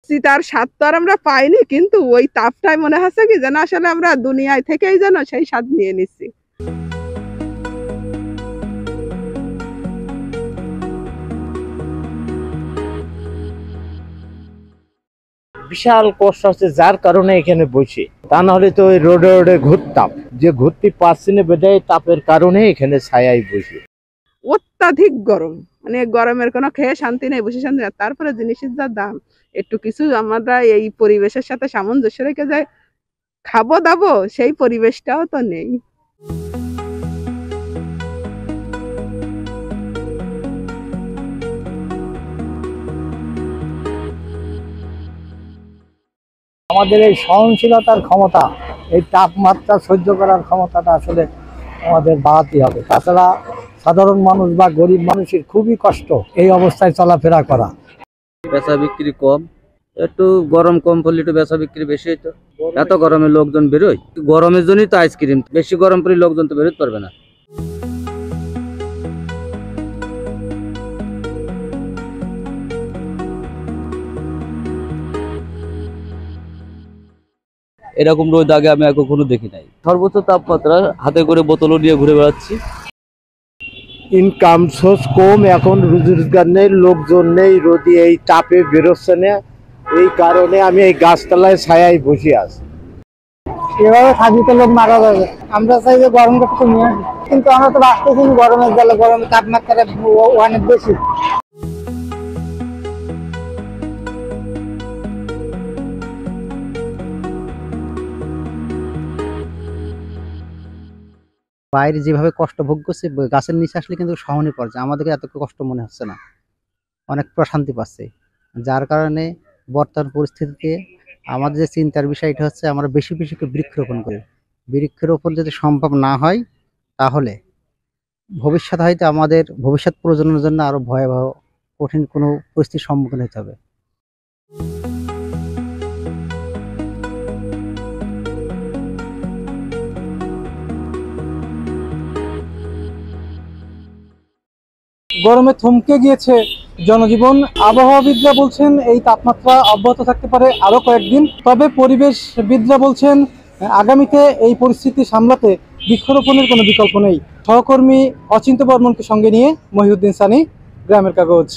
চিতার স্বাদ তো আর আমরা পাইনি, কিন্তু ওই তাপটাই মনে হচ্ছে কি যেন আসলে আমরা দুনিয়ায় থেকেই যেন সেই স্বাদ নিয়ে নিচ্ছি। বিশাল কষ্ট হচ্ছে, যার কারণে এখানে বসে, তা নাহলে তো ওই রোডে রোডে ঘুরতাম, যে ঘুরতে পারছি না বেদায় তাপের কারণে এখানে ছায়ায় বসে। অত্যাধিক গরম, মানে গরমের কোনো খেয়ে শান্তি নেই, বসে শান্তি নেই। তারপরে জিনিসের যা দাম, একটু কিছু আমরা এই পরিবেশের সাথে সামঞ্জস্য রেখে যাই খাবো দাবো, সেই পরিবেশটাও তো নেই। আমাদের এই সহনশীলতার ক্ষমতা, এই তাপমাত্রা সহ্য করার ক্ষমতাটা আসলে আমাদের বাড়াতে হবে। তাছাড়া সাধারণ মানুষ বা গরিব মানুষের খুবই কষ্ট এই অবস্থায় চলাফেরা করা। বেচা বিক্রি কম, একটু গরম কম পড়লে একটু বেচা বিক্রি বেশি হইতো। এত গরমে লোকজন বেরোয়, গরমের জন্যই তো আইসক্রিম, বেশি গরম পড়লে লোকজন তো বেরোতে পারবে না। এরকম রোদ আগে আমি কখনো দেখি নাই। সর্বোচ্চ তাপমাত্রা, হাতে করে বোতলও নিয়ে ঘুরে বেড়াচ্ছি। ইনকাম সোর্স কম, এখন রুজি রোজগার নেই, লোকজন নেই, রোদি এই তাপে বেরোচ্ছে না, এই কারণে আমি এই গাছতলায় ছায়ায় বসে আছি। এভাবে থাকি তো লোক মারা যাবে। আমরা চাই যে গরমটা কমিয়ে আসবে, কিন্তু আমরা তো বাঁচতেছি গরমের জ্বালা, গরমের তাপমাত্রা অনেক বেশি। বাইরে যেভাবে কষ্ট ভোগ করছে, গাছের নিচে আসলে কিন্তু সহনীয় পর্যায়ে আমাদেরকে এত কষ্ট মনে হচ্ছে না, অনেক প্রশান্তি পাচ্ছে। যার কারণে বর্তমান পরিস্থিতিতে আমাদের যে চিন্তার বিষয়টা হচ্ছে আমরা বেশি বেশি করে বৃক্ষরোপণ করি। বৃক্ষরোপণ যদি সম্ভব না হয়, তাহলে ভবিষ্যৎ হয়তো আমাদের ভবিষ্যৎ প্রজন্মের জন্য আরো ভয়াবহ কঠিন কোনো পরিস্থিতির সম্মুখীন হতে হবে। গরমে থমকে গিয়েছে জনজীবন। আবহাওয়াবিদরা বলছেন এই তাপমাত্রা অব্যাহত থাকতে পারে আরো কয়েকদিন। তবে পরিবেশবিদরা বলছেন আগামীতে এই পরিস্থিতি সামলাতে বৃক্ষরোপণের কোনো বিকল্প নেই। সহকর্মী অচিন্ত্য বর্মনকে সঙ্গে নিয়ে মহিউদ্দিন সানি, গ্রামের কাগজ।